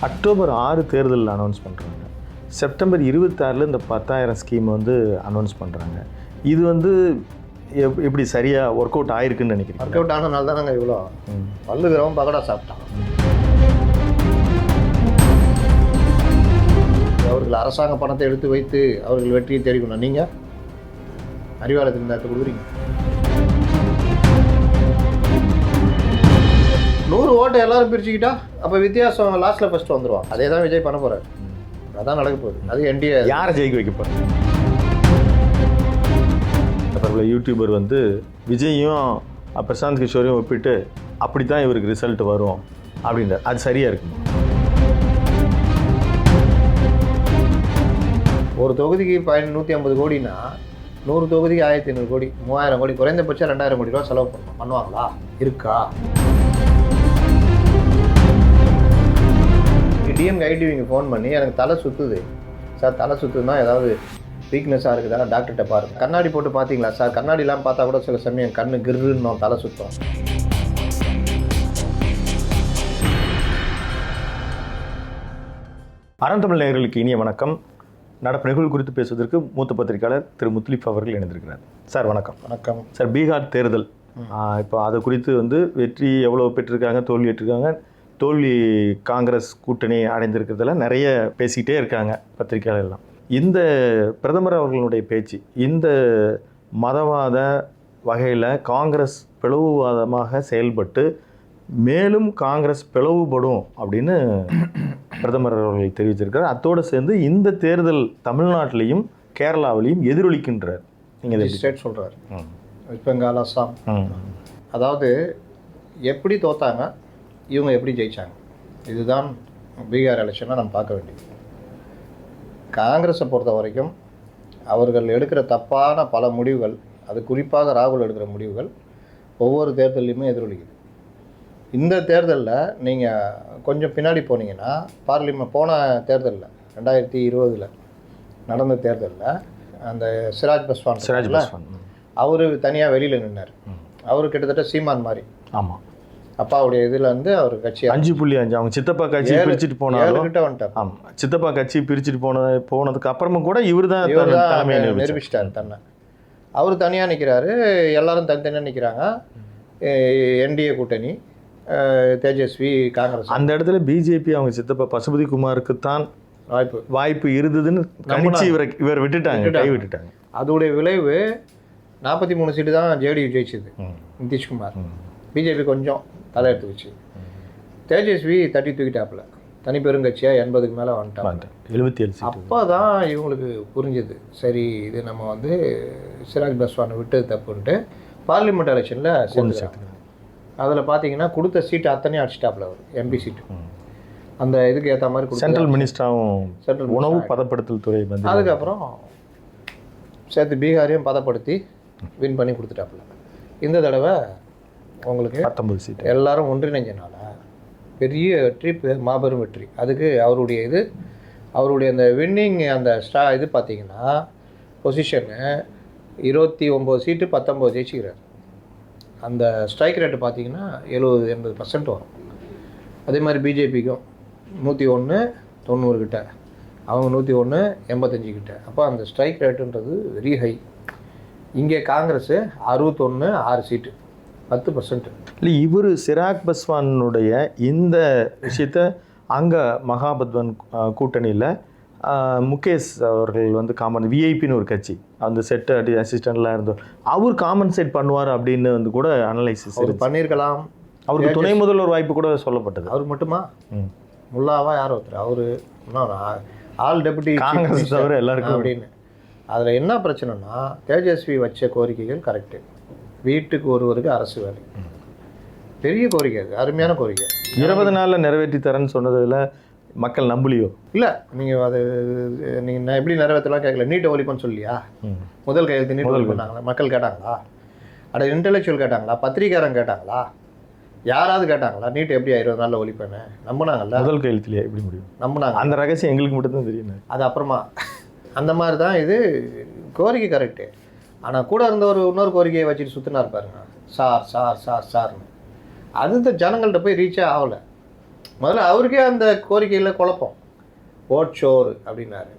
October 6 தேர்தல் announce பண்ணுறாங்க. September 26 இந்த 10,000 ஸ்கீம் வந்து அனௌன்ஸ் பண்ணுறாங்க. இது வந்து எப்படி சரியாக ஒர்க் அவுட் ஆயிருக்குன்னு நினைக்கிறேன். ஒர்க் அவுட் ஆனதுனால தான் நாங்கள் இவ்வளோ பல்லுகிறவன் பகடா சாப்பிட்டான். அவர்கள் அரசாங்க பணத்தை எடுத்து வைத்து அவர்கள் வெற்றியை தேடிக்கணும். நீங்கள் அறிவாலயத்தில் இந்த கொடுக்குறீங்க. 100 ஓட்டை எல்லாரும் பிரிச்சுக்கிட்டா அப்போ வித்தியாசம் லாஸ்ட்டில் ஃபஸ்ட்டு வந்துடுவான். அதே தான் விஜய் பண்ண போகிறார். அதான் நடக்க போகுது. அது என்டிஏ யாரை ஜெயிக்க வைக்க போகிறார்? அப்புறம் யூடியூபர் வந்து விஜயும் பிரசாந்த் கிஷோரையும் ஒப்பிட்டு அப்படி தான் இவருக்கு ரிசல்ட் வரும் அப்படின்ற அது சரியாக இருக்குமா? ஒரு தொகுதிக்கு 150 கோடினா 100 தொகுதிக்கு 1500 கோடி, 3000 கோடி, குறைந்தபட்சம் 2000 கோடி ரூபா செலவு பண்ணணும். பண்ணுவாங்களா? இருக்கா? டிஎம் ஐடிவிங்க ஃபோன் பண்ணி எனக்கு தலை சுற்றுது சார், தலை சுற்றுதுன்னா ஏதாவது வீக்னஸாக இருக்குதா, டாக்டர்கிட்ட பாருங்க. கண்ணாடி போட்டு பார்த்தீங்களா சார்? கண்ணாடிலாம் பார்த்தா கூட சில சமயம் கண்ணு கிருன்னு தலை சுத்தம். அறந்தமிழ் நேயர்களுக்கு இனிய வணக்கம். நடப்பு நிகழ்வு குறித்து பேசுவதற்கு மூத்த பத்திரிகையாளர் திரு முத்துலிப் அவர்கள் இணைந்திருக்கிறார். சார் வணக்கம். வணக்கம் சார், பீகார் தேர்தல் இப்போ அது குறித்து வந்து வெற்றி எவ்வளோ பெற்றிருக்காங்க, தோல்வி பெற்றிருக்காங்க, தோல்வி காங்கிரஸ் கூட்டணி அடைந்திருக்கிறதுல நிறைய பேசிக்கிட்டே இருக்காங்க பத்திரிகையாளர்லாம். இந்த பிரதமர் அவர்களுடைய பேச்சு இந்த மதவாத வகையில் காங்கிரஸ் பிளவுவாதமாக செயல்பட்டு மேலும் காங்கிரஸ் பிளவுபடும் அப்படின்னு பிரதமர் அவர்கள் தெரிவிச்சிருக்கார். அத்தோடு சேர்ந்து இந்த தேர்தல் தமிழ்நாட்டிலையும் கேரளாவிலையும் எதிரொலிக்கின்றார். நீங்கள் ஸ்டேட் சொல்கிறார், வெஸ்ட் பெங்கால், அஸ்ஸாம். அதாவது எப்படி தோத்தாங்க, இவங்க எப்படி ஜெயித்தாங்க, இதுதான் பீகார் எலெக்ஷனாக நம்ம பார்க்க வேண்டியது. காங்கிரஸை பொறுத்த வரைக்கும் அவர்கள் எடுக்கிற தப்பான பல முடிவுகள், அது குறிப்பாக ராகுல் எடுக்கிற முடிவுகள் ஒவ்வொரு தேர்தலையுமே எதிரொலிக்குது. இந்த தேர்தலில் நீங்கள் கொஞ்சம் பின்னாடி போனீங்கன்னா போன தேர்தலில் 2020 நடந்த தேர்தலில் அந்த சிராஜ் பஸ்வான் அவர் தனியாக வெளியில் நின்னார். அவர் கிட்டத்தட்ட சீமான் மாதிரி. ஆமாம், அப்பாவுடைய இதில் வந்து அவர் கட்சி 5.5 அவங்க சித்தப்பா கட்சி பிரிச்சுட்டு போனாலும் கிட்ட வந்துட்டார். ஆமாம், சித்தப்பா கட்சி பிரிச்சுட்டு போனதுக்கு அப்புறமும் கூட இவர் தான் நிரூபிச்சிட்டார் தன்னை. அவர் தனியாக நிற்கிறாரு, எல்லாரும் தனித்தனியாக நிற்கிறாங்க. என்டிஏ கூட்டணி, தேஜஸ்வி, காங்கிரஸ். அந்த இடத்துல பிஜேபி அவங்க சித்தப்பா பசுபதி குமாருக்கு தான் வாய்ப்பு இருந்ததுன்னு கணிச்சு இவர் விட்டுட்டாங்க, கை விட்டுட்டாங்க. அதோடைய விளைவு 43 சீட்டு தான் ஜேடியு ஜெயிச்சது, நிதிஷ்குமார். பிஜேபி கொஞ்சம் தலை எடுத்து வச்சு, தேஜஸ்வி தட்டி தூக்கிட்டாப்புல, தனி பெருங்கட்சியாக 80க்கு மேலே வந்துட்டாங்க, 77. அப்போ தான் இவங்களுக்கு புரிஞ்சுது, சரி இது நம்ம வந்து சிராஜ் பஸ்வானை விட்டது தப்புன்ட்டு பார்லிமெண்ட் எலெக்ஷனில் சேர்ந்து. அதில் பார்த்தீங்கன்னா கொடுத்த சீட்டு அத்தனையும் அடிச்சிட்டாப்புல அவர், எம்பி சீட்டு. அந்த இதுக்கு ஏற்ற மாதிரி சென்ட்ரல் மினிஸ்டராகவும் உணவு பதப்படுத்தல் துறை வந்து அதுக்கப்புறம் சேர்த்து பீகாரையும் பதப்படுத்தி வின் பண்ணி கொடுத்துட்டாப்புல. இந்த தடவை உங்களுக்கு 19 சீட்டு எல்லாரும் ஒன்றிணைஞ்சனால பெரிய வெற்றி, மாபெரும் வெற்றி. அதுக்கு அவருடைய அந்த வின்னிங் அந்த இது பார்த்தீங்கன்னா பொசிஷனு 29 சீட்டு 19 ஜெயிச்சுக்கிறார். அந்த ஸ்ட்ரைக் ரேட்டு பார்த்தீங்கன்னா 70-80% வரும். அதே மாதிரி பிஜேபிக்கும் 101 90 கிட்ட, அவங்க 101 85 கிட்ட. அப்போ அந்த ஸ்ட்ரைக் ரேட்டுன்றது வெரி ஹை. இங்கே காங்கிரஸ் 61 6 சீட்டு 10%. இல்லை, இவர் சிராக் பஸ்வானுடைய இந்த விஷயத்த அங்கே மகாபத்வன் கூட்டணியில் முகேஷ் அவர்கள் வந்து விஐபின்னு ஒரு கட்சி, அந்த செட் அசிஸ்டண்ட்லாம் இருந்தோம், அவர் காம்பன்சேட் பண்ணுவார் அப்படின்னு வந்து கூட அனலைசிஸ் பண்ணியிருக்கலாம். அவருக்கு துணை முதல்வர் வாய்ப்பு கூட சொல்லப்பட்டது. அவர் மட்டுமா? முல்லாவா யார் ஒருத்தர், அவர் ஆல் டெபுட்டி காங்கிரஸ் தவிர எல்லாருக்கும் அப்படின்னு. அதில் என்ன பிரச்சனைனா, தேஜஸ்வி வச்ச கோரிக்கைகள் கரெக்டு. வீட்டுக்கு ஒருவருக்கு அரசு வேலை, பெரிய கோரிக்கை, அது அருமையான கோரிக்கை. 20 நாளில் நிறைவேற்றி தரேன்னு சொன்னதில் மக்கள் நம்பலையோ? இல்லை, நீங்கள் எப்படி நிறைவேற்றலாம் கேட்கல. நீட்டை ஒழிப்புன்னு சொல்லியா? முதல் கையெழுத்து நீட் ஒழிப்பு பண்ணாங்களா? மக்கள் கேட்டாங்களா? அட இன்டெலெக்சுவல் கேட்டாங்களா? பத்திரிகாரன் கேட்டாங்களா? யாராவது கேட்டாங்களா? நீட் எப்படி 20 நாளில் ஒழிப்பேன்னு நம்பினாங்கல்ல? முதல் கையெழுத்துலையே எப்படி முடியும்? நம்பினாங்க. அந்த ரகசியம் எங்களுக்கு மட்டும்தான் தெரியும். அது அப்புறமா அந்த மாதிரி தான் இது கோரிக்கை கரெக்டு. ஆனால் கூட இருந்த இன்னொரு கோரிக்கையை வச்சுட்டு சுற்றினா இருப்பாருங்க, சார்னு. அது இந்த ஜனங்கள்கிட்ட போய் ரீச்சே ஆகலை. முதல்ல அவருக்கே அந்த கோரிக்கையில் குழப்பம். ஓட் ஷோர் அப்படின்னாரு.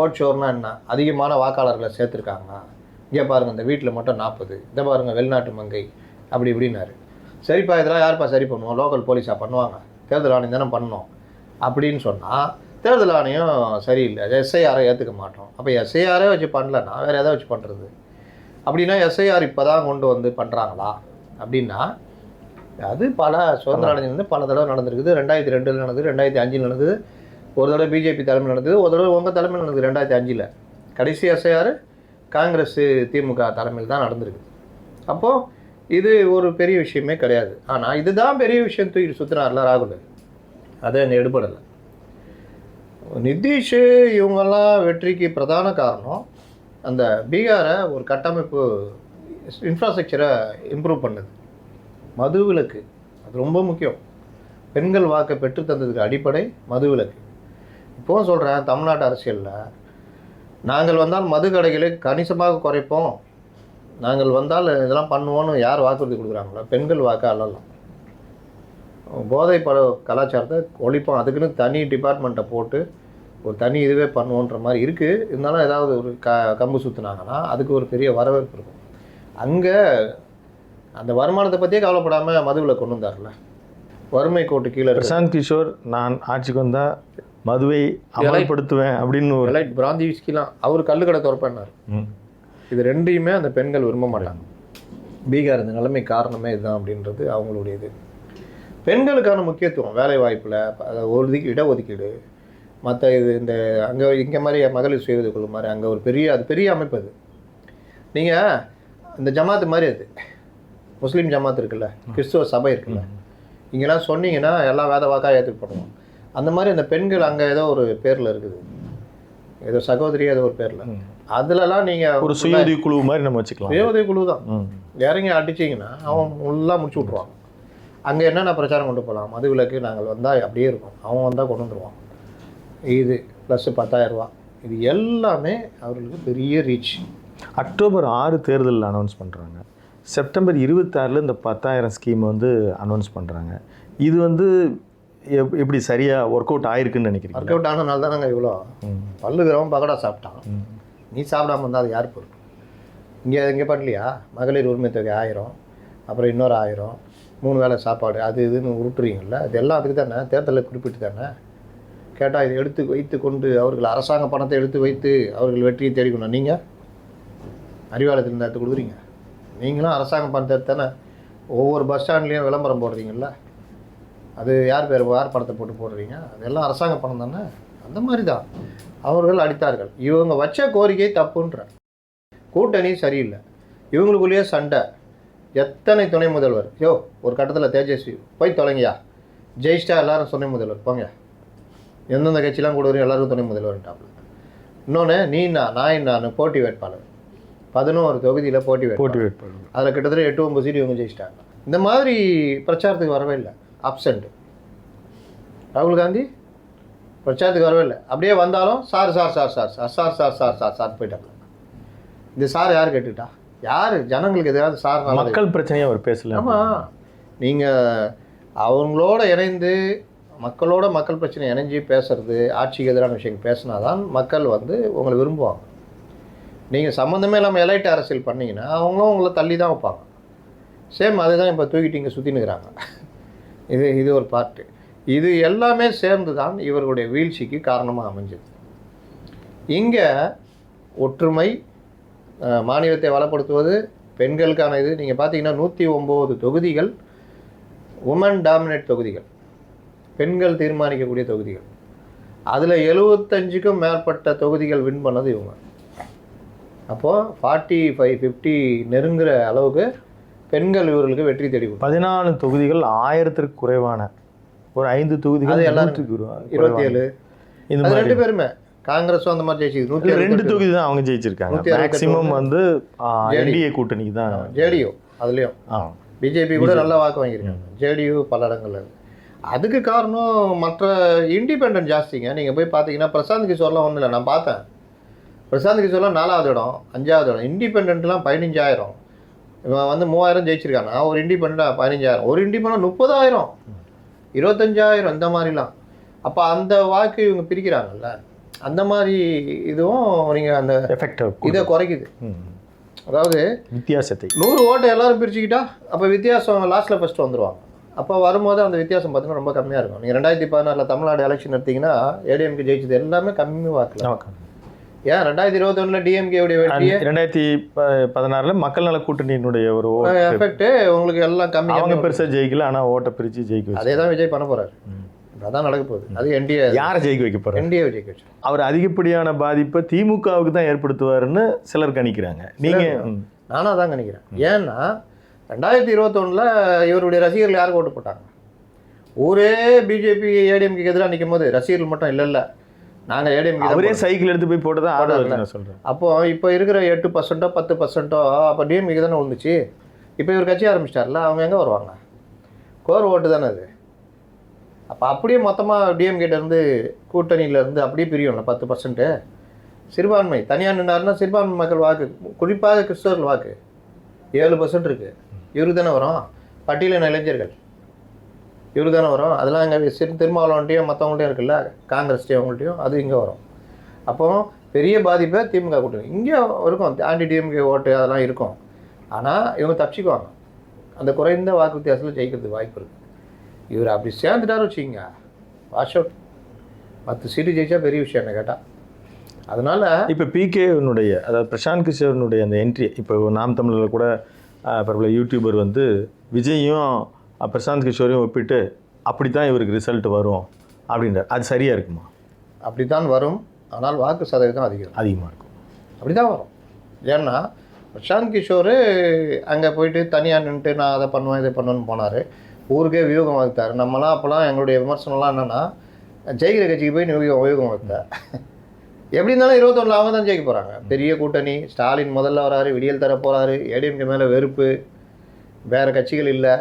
ஓட் ஷோர்னா என்ன? அதிகமான வாக்காளர்களை சேர்த்துருக்காங்களா? இங்கே பாருங்கள், இந்த வீட்டில் மட்டும் 40, இதை பாருங்கள் வெளிநாட்டு மங்கை, அப்படி இப்படின்னாரு. சரிப்பா, இதெல்லாம் யாருப்பா சரி பண்ணுவோம்? லோக்கல் போலீஸாக பண்ணுவாங்க, தேர்தல் ஆணையம் தானே பண்ணணும் அப்படின்னு சொன்னால் தேர்தல் ஆணையம் சரியில்லை, எஸ்ஐஆரை ஏற்றுக்க மாட்டோம். அப்போ எஸ்ஐஆரே வச்சு பண்ணலன்னா வேறு எதை வச்சு பண்ணுறது? அப்படின்னா எஸ்ஐஆர் இப்போ தான் கொண்டு வந்து பண்ணுறாங்களா அப்படின்னா, அது பல சுதந்திர அடைஞ்சிருந்து பல தடவை நடந்திருக்குது. 2002 நடந்தது, 2005 நடந்தது, ஒரு தடவை பிஜேபி தலைமையில் நடந்தது, ஒரு தடவை உங்கள் தலைமையில் நடந்தது 2005. கடைசி எஸ்ஐஆர் காங்கிரஸ் திமுக தலைமையில் தான் நடந்திருக்கு. அப்போது இது ஒரு பெரிய விஷயமே கிடையாது. ஆனால் இதுதான் பெரிய விஷயம் தூக்கி சுற்றினார்ல ராகுல், அதை என்ன எடுபடலை. நிதிஷ் இவங்கெல்லாம் வெற்றிக்கு பிரதான காரணம் அந்த பீகாரை ஒரு கட்டமைப்பு இன்ஃப்ராஸ்ட்ரக்சரை இம்ப்ரூவ் பண்ணுது. மதுவிலக்கு அது ரொம்ப முக்கியம். பெண்கள் வாக்கை பெற்று தந்ததுக்கு அடிப்படை மதுவிலக்கு. இப்போவும் சொல்கிறேன், தமிழ்நாட்டு அரசியலில் நாங்கள் வந்தால் மது கடைகளை கணிசமாக குறைப்போம், நாங்கள் வந்தால் இதெல்லாம் பண்ணுவோன்னு யார் வாக்குறுதி கொடுக்குறாங்களோ? பெண்கள் வாக்கு அல்லலாம். போதை கலாச்சாரத்தை ஒழிப்போம், அதுக்குன்னு தனி டிபார்ட்மெண்ட்டை போட்டு ஒரு தனி இதுவே பண்ணுவோன்ற மாதிரி இருக்குது. இருந்தாலும் ஏதாவது ஒரு கம்பு சுற்றுனாங்கன்னா அதுக்கு ஒரு பெரிய வரவேற்பு இருக்கும். அங்கே அந்த வருமானத்தை பற்றியே கவலைப்படாமல் மதுவில் கொண்டு வந்தார்ல, வறுமை கோட்டு கீழே. பிரசாந்த் கிஷோர் நான் ஆட்சிக்கு வந்தால் மதுவை அமல்படுத்துவேன் அப்படின்னு ஒரு லைட் பிராந்தி விஸ்கிலாம் அவர் கல்லுக்கடை திறப்பேன்னார். இது ரெண்டையுமே அந்த பெண்கள் விரும்ப மாட்டாங்க. பீகார் இந்த நிலைமை காரணமே இதுதான் அப்படின்றது அவங்களுடைய இது. பெண்களுக்கான முக்கியத்துவம் வேலை வாய்ப்பில் இடஒதுக்கீடு மற்ற இது இந்த அங்கே இங்கே மாதிரி மகளிர் சுய உதவிக்குழு மாதிரி அங்கே ஒரு அது பெரிய அமைப்பு. அது நீங்கள் இந்த ஜமாத்து மாதிரி, அது முஸ்லீம் ஜமாத் இருக்குல்ல, கிறிஸ்துவ சபை இருக்குல்ல, இங்கெல்லாம் சொன்னீங்கன்னா எல்லாம் வேத வாக்காக ஏற்றுக்கப்படுவோம். அந்த மாதிரி அந்த பெண்கள் அங்கே ஏதோ ஒரு பேரில் இருக்குது, ஏதோ சகோதரி ஏதோ ஒரு பேரில், அதுலலாம் நீங்கள் ஒரு சுய உதவி குழு மாதிரி நம்ம வச்சுக்கலாம். சுய உதவி குழு தான். இறங்கி அடிச்சிங்கன்னா அவன் ஃபுல்லாக முடிச்சு விட்ருவான். அங்கே என்னென்ன பிரச்சாரம் கொண்டு போகலாம்? மது விலக்கு நாங்கள் வந்தால் அப்படியே இருக்கும், அவன் வந்தால் கொண்டு வந்துடுவான். இது ப்ளஸ் 10,000 ரூபா, இது எல்லாமே அவர்களுக்கு பெரிய ரீச். அக்டோபர் 6 தேர்தல் அனௌன்ஸ் பண்ணுறாங்க. செப்டம்பர் 26 இந்த 10,000 ஸ்கீம் வந்து அனௌன்ஸ் பண்ணுறாங்க. இது வந்து எப்படி சரியாக ஒர்க் அவுட் ஆயிருக்குன்னு நினைக்கிறீங்க? ஒர்க் அவுட் ஆனதுனால தான் நாங்கள் இவ்வளோ பல்லுகிறவன் பகடா சாப்பிட்டான். நீ சாப்பிடாம இருந்தால் அது யார் பொறுப்பு? இங்கே பண்ணலையா? மகளிர் உரிமை தொகை 1000, அப்புறம் இன்னொரு 1000, 3 வேளை சாப்பாடு, அது இதுன்னு உருட்டுறீங்கள்ல, அது எல்லாம் அதுக்கு தானே, தேர்தலில் குறிப்பிட்டு தானே. கேட்டால் இதை எடுத்து வைத்து கொண்டு அவர்கள் அரசாங்க பணத்தை எடுத்து வைத்து அவர்கள் வெற்றியை தேடிக்கணும். நீங்கள் அறிவாலயத்தில் இருந்து எடுத்து கொடுக்குறீங்க. நீங்களும் அரசாங்க பணத்தை எடுத்து தானே ஒவ்வொரு பஸ் ஸ்டாண்ட்லேயும் விளம்பரம் போடுறீங்கள்ல, அது யார் பணத்தை போட்டு போடுறீங்க? அதெல்லாம் அரசாங்க பணம் தானே. அந்த மாதிரி தான் அவர்கள் அடித்தார்கள். இவங்க வச்ச கோரிக்கை தப்புன்ற, கூட்டணி சரியில்லை, இவங்களுக்குள்ளேயே சண்டை. எத்தனை துணை முதல்வர், ஒரு கட்டத்தில் தேஜஸ்வி போய் தொலைங்கயா, ஜெயிச்சிட்டா எல்லாரும் துணை முதல்வர் போங்க, எந்தெந்த கட்சியெலாம் கூட வரும் எல்லாருக்கும் துணை முதல்வர்ட்டாப்புல. இன்னொன்று நான் போட்டி வேட்பாளர் 11 தொகுதியில் போட்டி வேட்பாளர், அதில் கிட்டத்தட்ட 8-9 சீட் இவங்க ஜெயிச்சிட்டாங்க. இந்த மாதிரி பிரச்சாரத்துக்கு வரவே இல்லை, அப்சண்ட். ராகுல் காந்தி பிரச்சாரத்துக்கு வரவே இல்லை. அப்படியே வந்தாலும் sir sir sir sir sir sir sir sir sir sir போயிட்டாங்க. இந்த சார் யார் கேட்டுக்கிட்டா? யார் ஜனங்களுக்கு எதாவது சார் மக்கள் பிரச்சனையை அவர் பேசல. ஆமாம், நீங்கள் அவங்களோட இணைந்து மக்கள் பிரச்சனை இணைஞ்சி பேசுறது, ஆட்சிக்கு எதிரான விஷயங்கள் பேசினா தான் மக்கள் வந்து உங்களை விரும்புவாங்க. நீங்கள் சம்மந்தமே இல்லாமல் எலைட் அரசியல் பண்ணிங்கன்னா அவங்களும் உங்களை தள்ளி தான் வைப்பாங்க. சேம் அதுதான் இப்போ தூக்கிட்டு இங்கே சுற்றினுக்கிறாங்க. இது ஒரு பார்ட்டு. இது எல்லாமே சேர்ந்து தான் இவர்களுடைய வீழ்ச்சிக்கு காரணமாக அமைஞ்சது. இங்கே ஒற்றுமை, மாநிலத்தை வளப்படுத்துவது, பெண்களுக்கான இது. நீங்கள் பார்த்தீங்கன்னா 109 தொகுதிகள் உமன் டாமினேட் தொகுதிகள், பெண்கள் தீர்மானிக்கக்கூடிய தொகுதிகள். அதில் 75க்கும் மேற்பட்ட தொகுதிகள் வின் பண்ணது இவங்க. அப்போது 45-50 நெருங்குற அளவுக்கு பெண்கள் இவர்களுக்கு வெற்றி தேடி 14 தொகுதிகள் 1000க்கு குறைவான ஒரு 5 தொகுதிகள், அது எல்லாத்துக்கும் 27. இந்த 2 பேருமே காங்கிரஸும் அந்த மாதிரி ஜெயிச்சு 2 தொகுதி தான் அவங்க ஜெயிச்சிருக்காங்க. மேக்ஸிமம் வந்து என்டிஏ கூட்டணிக்கு தான். ஜேடியு அதுலேயும் பிஜேபி கூட நல்லா வாக்கு வாங்கியிருக்காங்க. ஜேடியு பல இடங்கள்ல. அதுக்கு காரணம் மற்ற இண்டிபெண்டன்ட் ஜாஸ்திங்க. நீங்கள் போய் பார்த்தீங்கன்னா பிரசாந்த் கிஷோர்லாம் ஒன்றும் இல்லை, நான் பார்த்தேன். பிரசாந்த் கிஷோர்லாம் 4வது இடம், 5வது இடம். இண்டிபெண்ட்லாம் 15,000. இவன் வந்து 3000 ஜெயிச்சிருக்காங்க. ஒரு இண்டிபெண்டாக 15,000, ஒரு இண்டிபெண்ட் 30,000. 25,000 இந்த மாதிரிலாம். அப்போ அந்த வாக்கு இவங்க பிரிக்கிறாங்கல்ல, அந்த மாதிரி இதுவும் நீங்கள் அந்த எஃபெக்டிவ் இதை குறைக்குது. அதாவது வித்தியாசத்தை 100 ஓட்டை எல்லாரும் பிரிச்சுக்கிட்டா அப்போ வித்தியாசம் லாஸ்ட்டில் ஃபஸ்ட்டு வந்துடுவாங்க. அப்போ வரும்போது அந்த வித்தியாசம் பார்த்தீங்கன்னா ரொம்ப கம்மியாக இருக்கும். நீங்கள் 2016 தமிழ்நாடு எலெக்ஷன் எடுத்தீங்கன்னா ஏடிஎம்கே ஜெயிச்சது எல்லாமே கம்மி வாக்கில். ஏன் 2021 டிஎம்கேவுடைய வெற்றியே 2016 மக்கள் நல கூட்டணியினுடைய ஒரு எஃபெக்ட் உங்களுக்கு எல்லாம் கம்மி. அவங்க பெருசாக ஜெயிக்கல, ஆனால் ஓட்டை பிரித்து ஜெயிக்க அதே தான் விஜய் பண்ண போகிறாரு. அதான் நடக்க போகுது. அது என்டிஏ யாரை ஜெயிக்க வைக்க போகிறார்? என்டிஏ ஜெயிக்க வச்சு அவர் அதிகப்படியான பாதிப்பை திமுகவுக்கு தான் ஏற்படுத்துவாருன்னு சிலர் கணிக்கிறாங்க. நீங்கள்? நானும் அதான் கணிக்கிறேன். ஏன்னா 2021 இவருடைய ரசிகர்கள் யாருக்கு ஓட்டு போட்டாங்க? ஊரே பிஜேபி ஏடிஎம்கேக்கு எதிராக நிற்கும் போது ரசிகர்கள் மட்டும் இல்லை நாங்கள் ஏடிஎம்கே அவரே சைக்கிள் எடுத்து போய் போட்டு தான் ஆட சொல்கிறேன். அப்போது இப்போ இருக்கிற 8% 10% அப்போ டிஎம்கே தானே விழுந்துச்சு. இப்போ இவர் கட்சி ஆரம்பிச்சிட்டார்ல, அவங்க எங்கே வருவாங்க? கோர் ஓட்டு தானே அது. அப்போ அப்படியே மொத்தமாக டிஎம்கேட்டேருந்து கூட்டணியிலேருந்து அப்படியே பிரியும்ல 10%. சிறுபான்மை தனியாக நின்றாருன்னா சிறுபான்மை மக்கள் வாக்கு, குறிப்பாக கிறிஸ்தவர்கள் வாக்கு 7% இருக்குது. இவருக்கு தானே வரும். பட்டியலின இளைஞர்கள் இவரு தானே வரும். அதெல்லாம் இங்கே திருமாவளவன்ட்டையும் மற்றவங்கள்ட்டையும் இருக்குல்ல, காங்கிரஸ்டையும் அவங்கள்ட்டையும், அது இங்கே வரும். அப்போ பெரிய பாதிப்பை திமுக கூட்டணி இங்கே இருக்கும். ஆன்டி டிஎம்கே ஓட்டு அதெல்லாம் இருக்கும். ஆனால் இவங்க தப்பிச்சுக்குவாங்க. அந்த குறைந்த வாக்கு வித்தியாசத்தில் ஜெயிக்கிறதுக்கு வாய்ப்பு இருக்குது. இவர் அப்படி சேர்ந்துட்டாரு வச்சுக்கிங்க, வாஷ் அவுட். 10 சீட்டு ஜெயிச்சா பெரிய விஷயம் என்ன கேட்டால். அதனால் இப்போ பிகேனுடைய, அதாவது பிரசாந்த் கிஷோருடைய அந்த என்ட்ரி, இப்போ நாம் தமிழில் கூட பிரபல யூடியூபர் வந்து விஜயும் பிரசாந்த் கிஷோரையும் ஒப்பிட்டு அப்படி தான் இவருக்கு ரிசல்ட் வரும் அப்படின்றார். அது சரியாக இருக்குமா? அப்படி தான் வரும். ஆனால் வாக்கு சதவீதம் அதிகமாக இருக்கும். அப்படி தான் வரும். ஏன்னா பிரசாந்த் கிஷோர் அங்கே போயிட்டு தனியாக நின்றுட்டு நான் அதை பண்ணுவேன் இதை பண்ணுவேன்னு போனார். ஊருக்கே வியூகம் வகுத்தார். நம்மலாம் அப்போலாம் எங்களுடைய விமர்சனம்லாம் என்னென்னா, ஜெயிக்கிற கட்சிக்கு போய் வியூகம் வகுத்தார். எப்படி இருந்தாலும் 21 அவங்க தான் ஜெயிக்க போகிறாங்க. பெரிய கூட்டணி, ஸ்டாலின் முதல்ல வராரு, விடியல் தர போகிறாரு, ஏடிஎம்கே மேலே வெறுப்பு, வேறு கட்சிகள் இல்லை.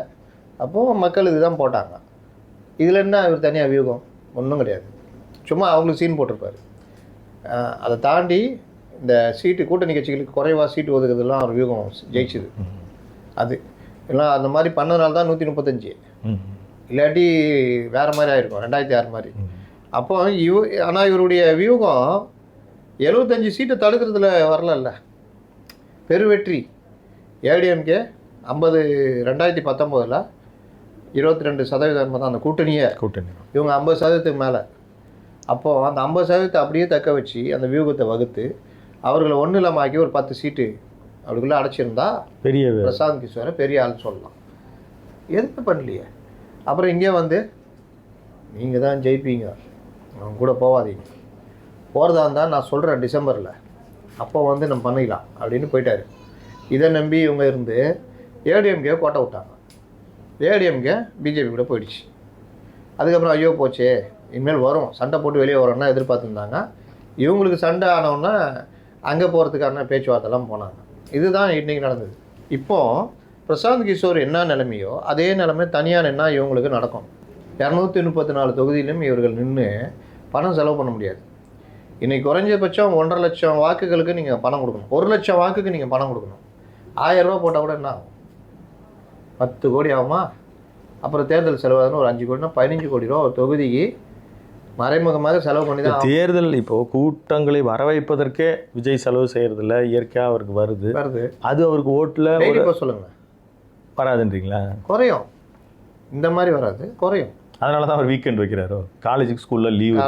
அப்போது மக்கள் இதுதான் போட்டாங்க. இதில் என்ன இவர் தனியாக வியூகம்? ஒன்றும் கிடையாது. சும்மா அவங்களுக்கு சீன் போட்டிருப்பார். அதை தாண்டி இந்த சீட்டு கூட்டணி கட்சிகளுக்கு குறைவாக சீட்டு ஒதுக்குறதுலாம் அவர் வியூகம் ஜெயிச்சுது. அது எல்லாம் அந்த மாதிரி பண்ணதுனால தான் 135. இல்லாட்டி வேறு மாதிரி ஆகிருக்கும் 2006 மாதிரி. அப்போ ஆனால் இவருடைய வியூகம் 75 சீட்டை தடுக்கிறதுல வரல. பெருவெற்றி. ஏடிஎம்கே 50 2019 22% தான் அந்த கூட்டணி. இவங்க 50% மேலே. அப்போது அந்த 50% அப்படியே தக்க வச்சு அந்த வியூகத்தை வகுத்து அவர்களை ஒன்றும் இல்லாமல் ஆக்கி ஒரு 10 சீட்டு அப்படிக்குள்ளே அடைச்சிருந்தா பெரிய பிரசாந்த் கிஷோரை பெரிய ஆள் சொல்லலாம். எதுக்கு பண்ணலையே? அப்புறம் இங்கே வந்து நீங்கள் தான் ஜெயிப்பீங்க, அவங்க கூட போகாதீங்க, போகிறதா இருந்தால் நான் சொல்கிறேன் டிசம்பரில், அப்போ வந்து நம்ம பண்ணிக்கலாம் அப்படின்னு போயிட்டார். இதை நம்பி இவங்க இருந்து ஏடிஎம்கே கோட்டை விட்டாங்க. ஏடிஎம்கே பிஜேபி கூட போயிடுச்சு. அதுக்கப்புறம் ஐயோ போச்சே, இனிமேல் வரும் சண்டை போட்டு வெளியே வரோன்னா எதிர்பார்த்துருந்தாங்க. இவங்களுக்கு சண்டை ஆனவுன்னா அங்கே போகிறதுக்கான பேச்சுவார்த்தைலாம் போனாங்க. இதுதான் இன்றைக்கி நடந்தது. இப்போது பிரசாந்த் கிஷோர் என்ன நிலைமையோ அதே நிலைமை தனியாக நின்னா இவங்களுக்கு நடக்கும். 234 தொகுதியிலும் இவர்கள் நின்று பணம் செலவு பண்ண முடியாது. இன்றைக்கி குறைஞ்சபட்சம் 1.5 லட்சம் வாக்குகளுக்கு நீங்கள் பணம் கொடுக்கணும். 1 லட்சம் வாக்குக்கு நீங்கள் பணம் கொடுக்கணும். 1000 ரூபா போட்டால் கூட என்ன ஆகும்? 10 கோடி ஆகுமா? அப்புறம் தேர்தல் செலவாதுன்னு ஒரு 5 கோடினா 15 கோடி ரூபா ஒரு தொகுதிக்கு மறைமுகமாக செலவு பண்ணி தான். தேர்தல் இப்போது கூட்டங்களை வரவைப்பதற்கே விஜய் செலவு செய்கிறதில்ல, இயற்கையாக அவருக்கு வருது. அது அவருக்கு ஓட்டில் இப்போ சொல்லுங்கள் வராதுன்றீங்களா? குறையும். இந்த மாதிரி வராது, குறையும். அதனால தான் அவர் வீக்கெண்ட் வைக்கிறாரோ? காலேஜ் ஸ்கூலில் லீவ்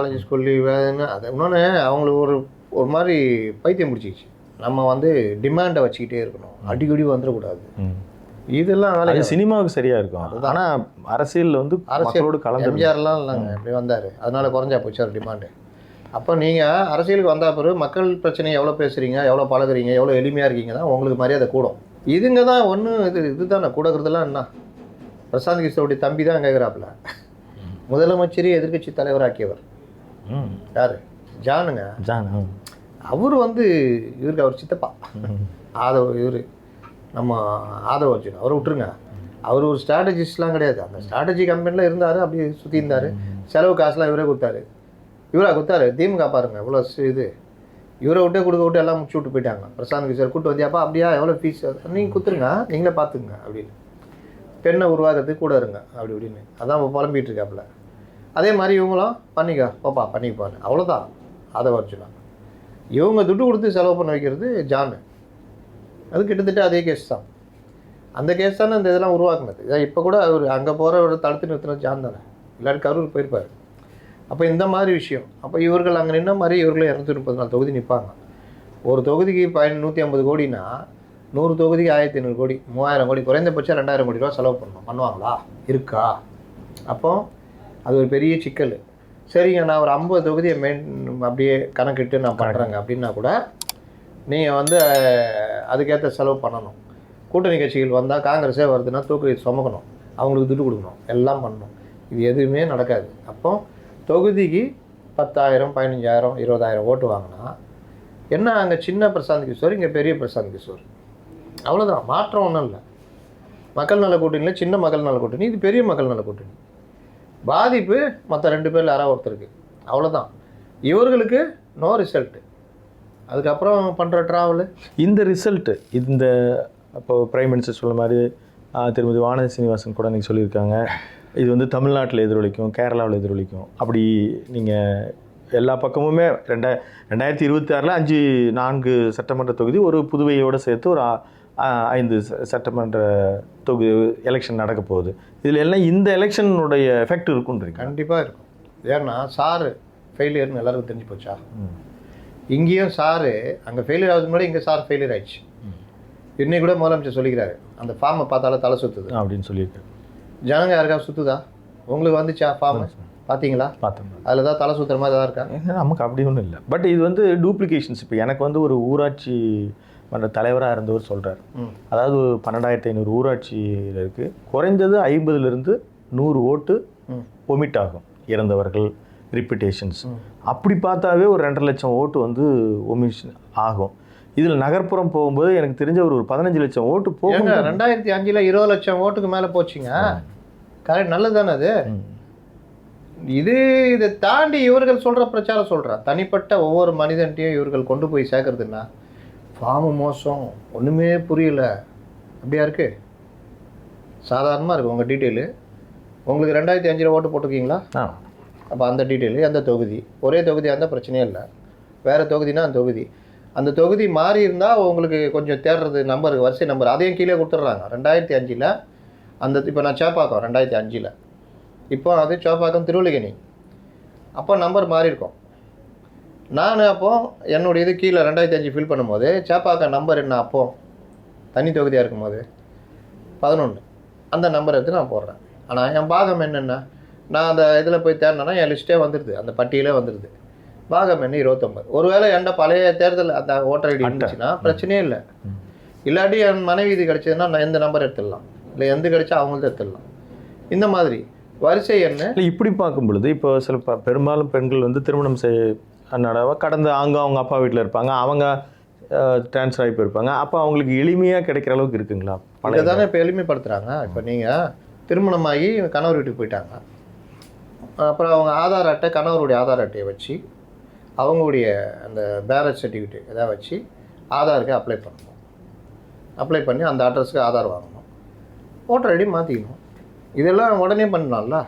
லீவுன்னு அது இன்னொன்று அவங்களுக்கு ஒரு மாதிரி பைத்தியம் பிடிச்சிச்சு. நம்ம வந்து டிமாண்டை வச்சுக்கிட்டே இருக்கணும், அடிக்கடி வந்துடக்கூடாது. இதெல்லாம் வேலை சினிமாவுக்கு சரியாக இருக்கும். ஆனால் அரசியலில் வந்து அரசியலோடு கலந்து எம்ஜிஆர்லாம் இல்லைங்க இப்படி வந்தார், அதனால குறைஞ்சா போச்சு அவர் டிமாண்டு. அப்போ நீங்கள் அரசியலுக்கு வந்தால் பிறகு மக்கள் பிரச்சனையை எவ்வளோ பேசுகிறீங்க, எவ்வளோ பழகுறீங்க, எவ்வளோ எளிமையாக இருக்கீங்க தான் உங்களுக்கு மரியாதை கூடும். இதுங்க தான் ஒன்று இதுதானே கூடக்கிறதுலாம். என்ன பிரசாந்த் கிஷோருடைய தம்பி தான் கேட்குறாப்புல, முதலமைச்சரே எதிர்கட்சி தலைவராக்கியவர் யார்? ஜானுங்க. அவர் வந்து இவருக்கு அவர் சித்தப்பா இவர் நம்ம ஆதவ அர்ஜுன், அவரை விட்டுருங்க. அவர் ஒரு ஸ்ட்ராட்டஜிஸ்ட்லாம் கிடையாது. அந்த ஸ்ட்ராட்டஜி கம்பெனியில் இருந்தார், அப்படி சுற்றி இருந்தார். செலவு காசுலாம் இவரே கொடுத்தாரு. கொடுத்தாரு. திமுக பாருங்கள் இவ்வளோ இது இவரை விட்டே விட்டு எல்லாம் முடிச்சு விட்டு போயிட்டாங்க. பிரசாந்த் கிஷோர் கூட்டு வந்தியாப்பா, அப்படியா எவ்வளோ ஃபீஸ் நீங்கள் கொடுத்துருங்க, நீங்களே பார்த்துக்குங்க அப்படின்னு. பெண்ணை உருவாக்குறதுக்கு கூட இருங்க அப்படி இப்படின்னு. அதான் புலம்பிகிட்டு இருக்காப்புல. அதே மாதிரி இவங்களும் பண்ணிக்கோ போப்பா பண்ணிப்பாரு, அவ்வளோதான். அதை வச்சுலாம் இவங்க துட்டு கொடுத்து செலவு பண்ண வைக்கிறது ஜானு. அது கிட்டத்தட்ட அதே கேஸ் தான். அந்த கேஸ் தானே இந்த இதெல்லாம் உருவாக்குனது. இப்போ கூட அவர் அங்கே போகிற ஒரு தடுத்து நிறுத்தின ஜான் தானே, இல்லாட்டி கரூர் போயிருப்பார். அப்போ இந்த மாதிரி விஷயம். அப்போ இவர்கள் அங்கே நின்ன மாதிரி இவர்களும் 234 தொகுதி நிற்பாங்க. ஒரு தொகுதிக்கு 150 கோடினா 100 தொகுதிக்கு 1500 கோடி, 3000 கோடி, குறைந்தபட்சம் 2000 கோடி ரூபா செலவு பண்ணணும். பண்ணுவாங்களா? இருக்கா? அப்போ அது ஒரு பெரிய சிக்கல். சரிங்க, நான் ஒரு 50 தொகுதியை அப்படியே கணக்கிட்டு நான் பண்ணுறேங்க அப்படின்னா கூட நீங்கள் வந்து அதுக்கேற்ற செலவு பண்ணணும். கூட்டணி கட்சிகள் வந்தால் காங்கிரஸே வருதுன்னா தூக்கி சுமக்கணும், அவங்களுக்கு துட்டு கொடுக்கணும், எல்லாம் பண்ணணும். இது எதுவுமே நடக்காது. அப்போ தொகுதிக்கு 10,000 15,000 20,000 ஓட்டு வாங்கினா என்ன, அங்கே சின்ன பிரசாந்த் கிஷோர், இங்கே பெரிய பிரசாந்த் கிஷோர், அவ்வளோதான். மாற்றம் ஒன்றும் இல்லை. மக்கள் நல கூட்டணியில் சின்ன மக்கள் நல கூட்டணி, இது பெரிய மக்கள் நல கூட்டணி. பாதிப்பு மற்ற 2 பேரில் யாராவது ஒருத்தருக்கு, அவ்வளோதான். இவர்களுக்கு நோ ரிசல்ட்டு. அதுக்கப்புறம் பண்ணுற ட்ராவலு இந்த ரிசல்ட்டு இந்த இப்போ பிரைம் மினிஸ்டர் சொல்ல மாதிரி திருமதி வானதி சீனிவாசன் கூட நீங்கள் சொல்லியிருக்காங்க, இது வந்து தமிழ்நாட்டில் எதிரொலிக்கும், கேரளாவில் எதிரொலிக்கும். அப்படி நீங்கள் எல்லா பக்கமுமே 2026 4 சட்டமன்ற தொகுதி, ஒரு புதுவையோடு சேர்த்து ஒரு 5 சட்டமன்ற தொகுதி எலெக்ஷன் நடக்க போகுது. இதில் எல்லாம் இந்த எலெக்ஷனுடைய எஃபெக்ட் இருக்குன்றீங்க? கண்டிப்பாக இருக்கும். ஏன்னா சாரு ஃபெயிலியர்னு எல்லாருக்கும் தெரிஞ்சு போச்சா. இங்கேயும் சாரு அங்கே ஃபெயிலியர் ஆகுது முன்னாடி இங்கே சார் ஃபெயிலியர் ஆயிடுச்சு. இன்னைக்கு கூட முதலமைச்சர் சொல்லிக்கிறாரு, அந்த ஃபார்மை பார்த்தாலும் தலை சுற்றுது அப்படின்னு சொல்லியிருக்காரு. ஜனங்க யாருக்காவது சுற்றுதா? உங்களுக்கு வந்துச்சா ஃபார்ம்? பார்த்தீங்களா? பார்த்தோம். அதில் தான் தலை சுற்றுற மாதிரி தான் இருக்கா? நமக்கு அப்படி ஒன்றும் இல்லை. பட் இது வந்து டூப்ளிகேஷன்ஸ். இப்போ எனக்கு வந்து ஒரு ஊராட்சி மன்ற தலைவராக இருந்தவர் சொல்கிறார், அதாவது 12,500 ஊராட்சியில் இருக்குது, குறைந்தது 50லேருந்து 100 ஓட்டு ஒமிட் ஆகும், இறந்தவர்கள், ரிப்பிட்டேஷன்ஸ். அப்படி பார்த்தாவே ஒரு 2.5 லட்சம் ஓட்டு வந்து ஒமிஷன் ஆகும். இதில் நகர்ப்புறம் போகும்போது எனக்கு தெரிஞ்ச ஒரு 15 லட்சம் ஓட்டு போகும். 2005 20 லட்சம் ஓட்டுக்கு மேலே போச்சுங்க. கரெக்ட், நல்லது தானே அது. இதை தாண்டி இவர்கள் சொல்கிற பிரச்சாரம் சொல்கிறான், தனிப்பட்ட ஒவ்வொரு மனிதன்ட்டையும் இவர்கள் கொண்டு போய் சேர்க்கறதுன்னா ஃபார்மு மோசம், ஒன்றுமே புரியல, அப்படியா இருக்குது? சாதாரணமாக இருக்குது உங்கள் டீட்டெயிலு. உங்களுக்கு 2005 ஓட்டு போட்டிருக்கீங்களா? அப்போ அந்த டீட்டெயிலு, எந்த தொகுதி, ஒரே தொகுதி அந்த பிரச்சனையே இல்லை. வேறு தொகுதினா அந்த தொகுதி மாறி இருந்தால் உங்களுக்கு கொஞ்சம் தேடுறது நம்பருக்கு வரிசை நம்பர் அதையும் கீழே கொடுத்துட்றாங்க. 2005 அந்த இப்போ நான் சேப்பாக்கம் 2005, இப்போ அது சேப்பாக்கம் திருவள்ளிக்கணி. அப்போ நம்பர் மாறி இருக்கும். நான் அப்போது என்னுடைய இது கீழே 2005 ஃபில் பண்ணும்போது சேப்பாக்கம் நம்பர் என்ன, அப்போது தனி தொகுதியாக இருக்கும்போது 11 அந்த நம்பர் எடுத்து நான் போடுறேன். ஆனால் என் பாகம் என்னென்ன, நான் அந்த இதில் போய் தேடினேன்னா என் லிஸ்ட்டே வந்துடுது, அந்த பட்டியலே வந்துடுது. பாகம் என்ன 29. ஒருவேளை என்கிட்ட பழைய தேர்தல் அந்த ஓட்டர் ஐடி இருந்துச்சுன்னா பிரச்சனையே இல்லை. இல்லாட்டி என் மனைவி இது கிடச்சதுன்னா நான் எந்த நம்பர் எடுத்துடலாம், இல்லை எந்த கிடச்சா அவங்கள்ட்ட எடுத்துடலாம். இந்த மாதிரி வரிசை என்ன. இல்லை இப்படி பார்க்கும் பொழுது இப்போ சில பெரும்பாலும் பெண்கள் வந்து திருமணம் கடந்த அவங்க அப்பா வீட்டில் இருப்பாங்க, அவங்க ட்ரான்ஸ்ஃபர் ஆகி போயிருப்பாங்க. அப்போ அவங்களுக்கு எளிமையாக கிடைக்கிற அளவுக்கு இருக்குங்களா? பழைய தானே இப்போ எளிமைப்படுத்துகிறாங்க. இப்போ நீங்கள் திருமணமாகி கணவர் வீட்டுக்கு போயிட்டாங்க, அப்புறம் அவங்க ஆதார் அட்டை, கணவருடைய ஆதார் அட்டையை வச்சு அவங்களுடைய அந்த மேரேஜ் சர்டிஃபிகேட் எதாவது வச்சு ஆதாருக்கு அப்ளை பண்ணணும். அப்ளை பண்ணி அந்த அட்ரஸுக்கு ஆதார் வாங்கணும், ஓட்டர் ஐடி மாற்றிக்கணும். இதெல்லாம் உடனே பண்ணலாம்ல.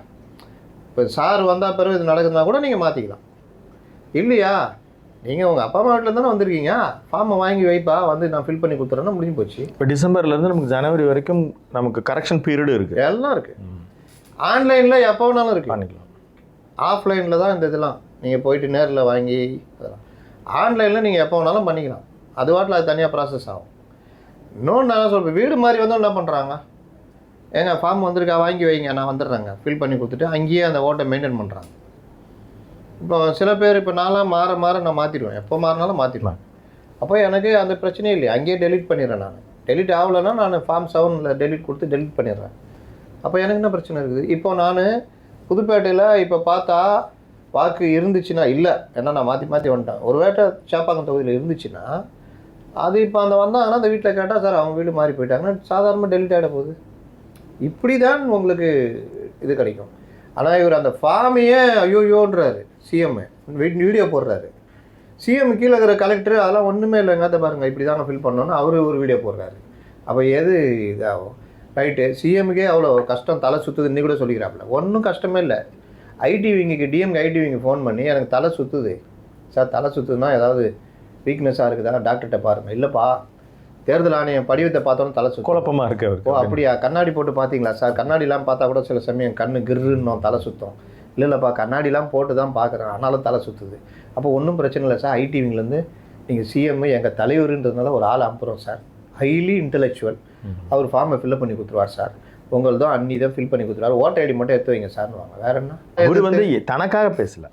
இப்போ சார் வந்தால் பிறகு இது நடக்குதுன்னா கூட நீங்கள் மாற்றிக்கலாம். இல்லையா, நீங்கள் உங்கள் அப்பா அம்மா வீட்டில் தானே வந்திருக்கீங்க, ஃபார்மை வாங்கி வைப்பா, வந்து நான் ஃபில் பண்ணி கொடுத்துறேன்னா முடிஞ்சு போச்சு. இப்போ டிசம்பர்லேருந்து நமக்கு ஜனவரி வரைக்கும் நமக்கு கரெக்ஷன் பீரியடு இருக்குது, எல்லாம் இருக்குது. ஆன்லைனில் எப்போ வேணாலும் இருக்குது, பண்ணிக்கலாம். ஆஃப்லைனில் தான் இந்த இதெல்லாம் நீங்கள் போயிட்டு நேரில் வாங்கி அதெல்லாம். ஆன்லைனில் நீங்கள் எப்போ வேணாலும் பண்ணிக்கலாம், அது வாட்டில் அது தனியாக ப்ராசஸ் ஆகும். இன்னொன்று நான் சொல்கிறேன், வீடு மாதிரி வந்து என்ன பண்ணுறாங்க, ஏங்க ஃபார்ம் வந்திருக்கா வாங்கி வைங்க, நான் வந்துடுறேங்க, ஃபில் பண்ணி கொடுத்துட்டு அங்கேயே அந்த ஓட்டை மெயின்டைன் பண்ணுறாங்க. இப்போ சில பேர் இப்போ நான்லாம் மாற நான் மாற்றிடுவேன், எப்போ மாறினாலும் மாற்றிடுவேன். அப்போ எனக்கு அந்த பிரச்சனையே இல்லை, அங்கேயே டெலிட் பண்ணிடுறேன். நான் டெலிட் ஆகலைன்னா நான் ஃபார்ம் 7 டெலிட் கொடுத்து டெலிட் பண்ணிடுறேன். அப்போ எனக்கு என்ன பிரச்சனை இருக்குது? இப்போ நான் புதுப்பேட்டையில் இப்போ பார்த்தா வாக்கு இருந்துச்சுன்னா இல்லை, ஏன்னா நான் மாற்றி வந்துட்டேன். ஒரு வேட்டை சேப்பாக்கம் தொகுதியில் இருந்துச்சுன்னா அது இப்போ அந்த வந்தாங்கன்னா அந்த வீட்டில் கேட்டால் சார் அவங்க வீடு மாறி போயிட்டாங்கன்னா சாதாரணமாக டெலிட் ஆகிட போகுது. இப்படி தான் உங்களுக்கு இது கிடைக்கும். ஆனால் இவர் அந்த ஃபார்மையே ஐயோயோன்றாரு, சிஎம் வீடியோ போடுறாரு. சிஎம் கீழே இருக்கிற கலெக்டர் அதெல்லாம் ஒன்றுமே இல்லைங்க, அதை பாருங்கள் இப்படி தாங்க ஃபில் பண்ணோன்னு அவரு ஒரு வீடியோ போடுறாரு. அப்போ எது இதாகும்? ரைட்டு, சிஎம்முக்கே அவ்வளோ கஷ்டம், தலை சுற்றுது இன்னி கூட சொல்லிக்கிறாப்புல. ஒன்றும் கஷ்டமே இல்லை. ஐடி விங்குக்கு டிஎம்கே ஐடி விங்கு ஃபோன் பண்ணி எனக்கு தலை சுற்றுது சார், தலை சுற்றுதுன்னா ஏதாவது வீக்னஸாக இருக்குதா, டாக்டர்கிட்ட பாருங்கள். இல்லைப்பா, தேர்தல் ஆணையம் படிவத்தை பார்த்தோன்னு தலை சுற்று, குழப்பமாக இருக்கு அவருக்கு. ஓ அப்படியா, கண்ணாடி போட்டு பார்த்தீங்களா சார், கண்ணாடிலாம் பார்த்தா கூட சில சமயம் கண்ணு கிருன்னும் தலை சுத்தம். இல்லைப்பா, கண்ணாடிலாம் போட்டு தான் பார்க்குறேன், ஆனாலும் தலை சுற்றுது. அப்போ ஒன்றும் பிரச்சனை இல்லை சார், ஐடி விங்லேருந்து நீங்கள் சிஎம் எங்கள் தலைவருன்றதுனால ஒரு ஆள் அனுப்புகிறோம் சார், ஹைலி இன்டெலெக்சுவல், அவர் ஃபார்மை ஃபில்அப் பண்ணி கொடுத்துருவார் சார், உங்களது அன்னி தான் ஃபில் பண்ணி கொடுத்துருவார், ஓட்டர் ஐடி மட்டும் எடுத்து வைங்க சார்னு வாங்க. வேற என்ன, அவர் வந்து தனக்காக பேசல,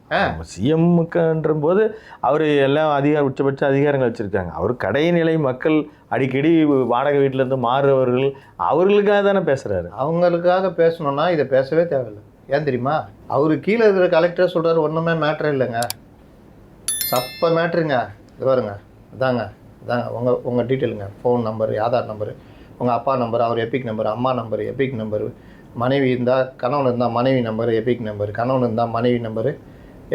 சிஎம்முக்குன்ற போது அவர் எல்லாம் உச்சபட்ச அதிகாரங்கள் வச்சுருக்காங்க. அவர் கடைநிலை மக்கள் அடிக்கடி வாடகை வீட்டிலேருந்து மாறுறவர்கள் அவர்களுக்காக தானே பேசுகிறாரு. அவங்களுக்காக பேசணுன்னா இதை பேசவே தேவையில்லை. ஏன் தெரியுமா, அவரு கீழே இருக்கிற கலெக்டர் சொல்கிறார் ஒன்றுமே மேட்ரு இல்லைங்க, சப்ப மேட்ருங்க, இது பாருங்க, இதாங்க உங்கள் டீட்டெயிலுங்க, ஃபோன் நம்பரு, ஆதார் நம்பரு, உங்கள் அப்பா நம்பர், அவர் எபிக் நம்பர், அம்மா நம்பர் எபிக் நம்பரு, மனைவி இருந்தால் கணவன் இருந்தால் மனைவி நம்பரு எபிக் நம்பரு, கணவன் இருந்தால் மனைவி நம்பரு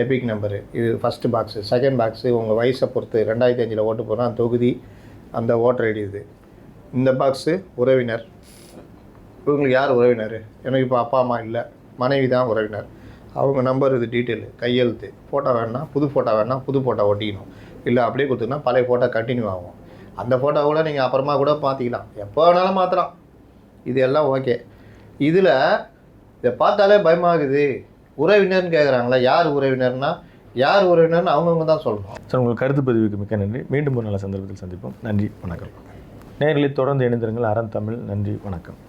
எபிக் நம்பரு. இது ஃபஸ்ட்டு பாக்ஸு. செகண்ட் பாக்ஸு உங்கள் வயசை பொறுத்து 2005 ஓட்டு போனால் தொகுதி அந்த ஓட்டர் ஐடி. இது இந்த பாக்ஸு உறவினர், இவங்களுக்கு யார் உறவினர், எனக்கு இப்போ அப்பா அம்மா இல்லை, மனைவி தான் உறவினர், அவங்க நம்பர், இது டீட்டெயிலு, கையெழுத்து, ஃபோட்டோ வேணுன்னா புது ஃபோட்டோ வேணுன்னா புது ஃபோட்டோ ஒட்டிக்கணும், இல்லை அப்படியே கொடுத்துன்னா பழைய ஃபோட்டோ கண்டினியூ ஆகும். அந்த ஃபோட்டோ கூட நீங்கள் அப்புறமா கூட மாற்றிக்கலாம், எப்போ வேணாலும் மாற்றலாம். இது எல்லாம் ஓகே. இதில் இதை பார்த்தாலே பயமாகுது. உறவினர்னு கேட்குறாங்களா, யார் உறவினர்னா யார் உறவினர்னு அவங்கவுங்க தான் சொல்லணும். சார், உங்கள் கருத்து பதிவுக்கு மிக்க நன்றி. மீண்டும் ஒரு நல்ல சந்தர்ப்பத்தில் சந்திப்போம். நன்றி, வணக்கம். நேயர்களை தொடர்ந்து இணைந்திருங்கள். அறம் தமிழ். நன்றி, வணக்கம்.